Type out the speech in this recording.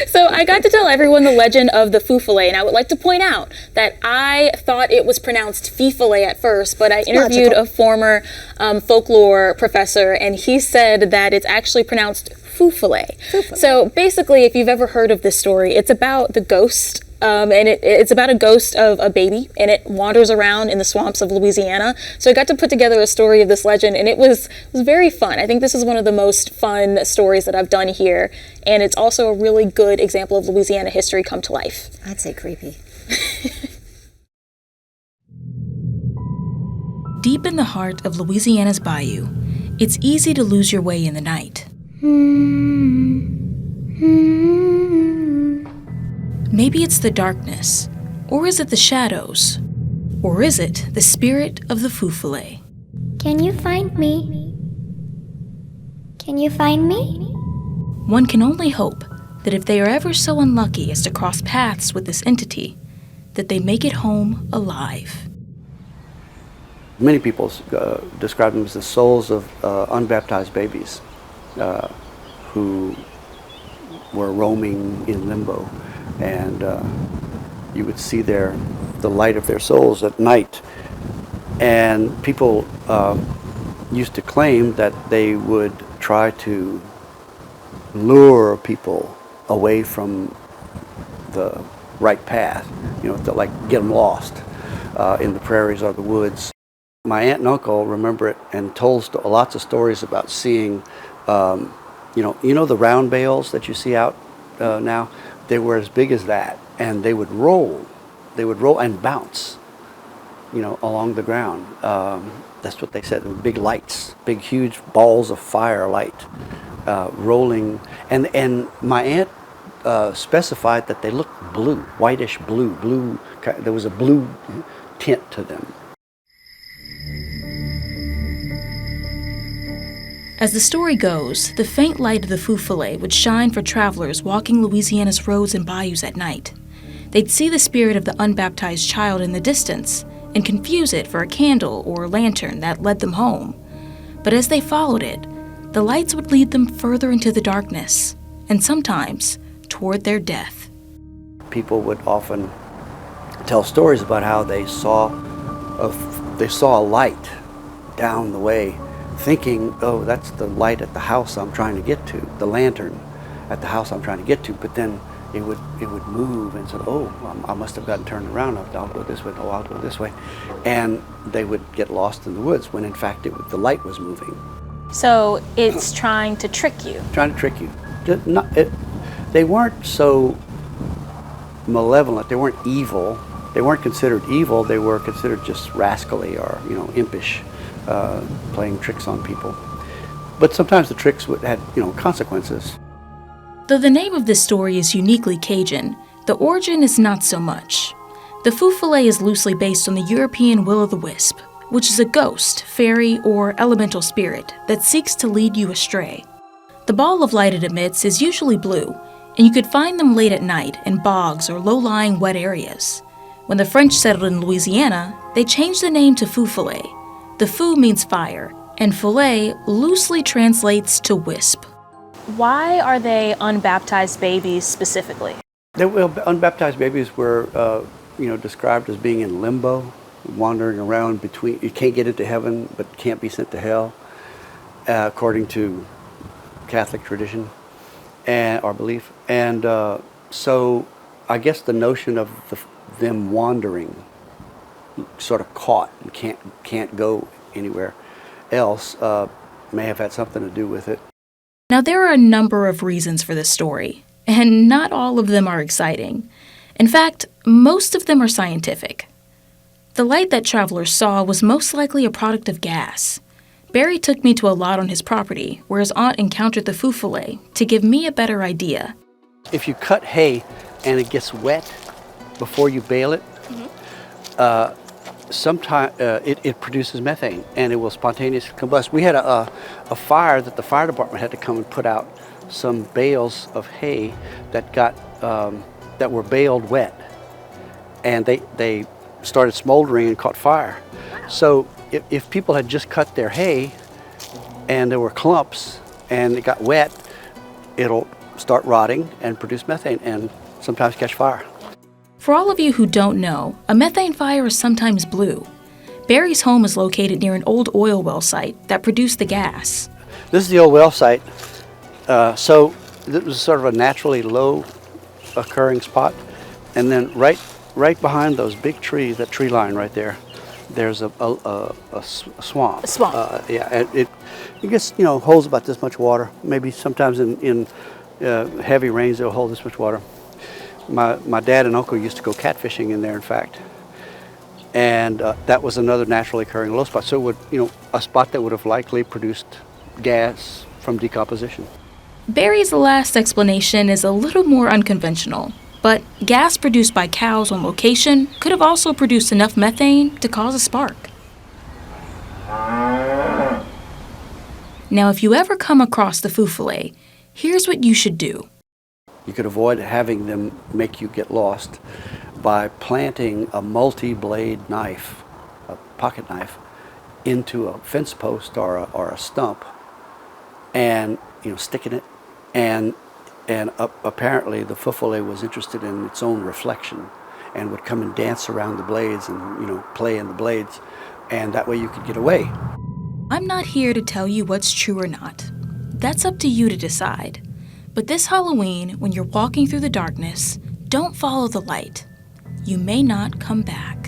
So I got to tell everyone the legend of the Feu Follet, and I would like to point out that I thought it was pronounced Feu Follet at first, but I interviewed a former folklore professor, and he said that it's actually pronounced Feu Follet. So basically, if you've ever heard of this story, it's about the ghost. And it's about a ghost of a baby, and it wanders around in the swamps of Louisiana. So I got to put together a story of this legend, and it was very fun. I think this is one of the most fun stories that I've done here, and it's also a really good example of Louisiana history come to life. I'd say creepy. Deep in the heart of Louisiana's bayou, it's easy to lose your way in the night. Maybe it's the darkness, or is it the shadows, or is it the spirit of the Feu Follet? Can you find me? Can you find me? One can only hope that if they are ever so unlucky as to cross paths with this entity, that they make it home alive. Many people describe them as the souls of unbaptized babies who were roaming in limbo. And you would see the light of their souls at night. And people used to claim that they would try to lure people away from the right path, to like get them lost in the prairies or the woods. My aunt and uncle remember it and told lots of stories about seeing, the round bales that you see out now. They were as big as that, and they would roll and bounce, along the ground. That's what they said. They were big lights, big, huge balls of fire light, rolling. And my aunt specified that they looked blue, whitish blue. There was a blue tint to them. As the story goes, the faint light of the Feu Follet would shine for travelers walking Louisiana's roads and bayous at night. They'd see the spirit of the unbaptized child in the distance and confuse it for a candle or lantern that led them home. But as they followed it, the lights would lead them further into the darkness, and sometimes toward their death. People would often tell stories about how they saw a light down the way, thinking, oh, that's the light at the house I'm trying to get to, the lantern at the house I'm trying to get to. But then it would move and said, oh, I must have gotten turned around. I'll go this way. Oh, I'll go this way. And they would get lost in the woods when in fact the light was moving. So it's trying to trick you. Trying to trick you. They weren't so malevolent. They weren't evil. They weren't considered evil. They were considered just rascally or, impish. Playing tricks on people. But sometimes the tricks had, consequences. Though the name of this story is uniquely Cajun, the origin is not so much. The Feu Follet is loosely based on the European will-o'-the-wisp, which is a ghost, fairy, or elemental spirit that seeks to lead you astray. The ball of light it emits is usually blue, and you could find them late at night in bogs or low-lying wet areas. When the French settled in Louisiana, they changed the name to Feu Follet. The feu means fire, and follet loosely translates to wisp. Why are they unbaptized babies specifically? Unbaptized babies were, described as being in limbo, wandering around between. You can't get into heaven, but can't be sent to hell, according to Catholic tradition or belief. And so, I guess the notion of them wandering, sort of caught and can't go anywhere else, may have had something to do with it. Now, there are a number of reasons for this story, and not all of them are exciting. In fact, most of them are scientific. The light that travelers saw was most likely a product of gas. Barry took me to a lot on his property where his aunt encountered the Feu Follet to give me a better idea. If you cut hay and it gets wet before you bale it, sometimes it produces methane and it will spontaneously combust. We had a fire that the fire department had to come and put out some bales of hay that were baled wet, and they started smoldering and caught fire. So if people had just cut their hay and there were clumps and it got wet, it'll start rotting and produce methane and sometimes catch fire. For all of you who don't know, a methane fire is sometimes blue. Barry's home is located near an old oil well site that produced the gas. This is the old well site. So this was sort of a naturally low occurring spot. And then right behind those big trees, that tree line right there, there's a swamp. A swamp. Yeah, and it gets, holds about this much water. Maybe sometimes in heavy rains it'll hold this much water. My dad and uncle used to go catfishing in there, in fact. And that was another naturally occurring low spot. So it would, a spot that would have likely produced gas from decomposition. Barry's last explanation is a little more unconventional, but gas produced by cows on location could have also produced enough methane to cause a spark. Now, if you ever come across the Feu Follet, here's what you should do. You could avoid having them make you get lost by planting a multi-blade knife, a pocket knife, into a fence post or a stump, and sticking it. And apparently the Feu Follet was interested in its own reflection and would come and dance around the blades and play in the blades, and that way you could get away. I'm not here to tell you what's true or not. That's up to you to decide. But this Halloween, when you're walking through the darkness, don't follow the light. You may not come back.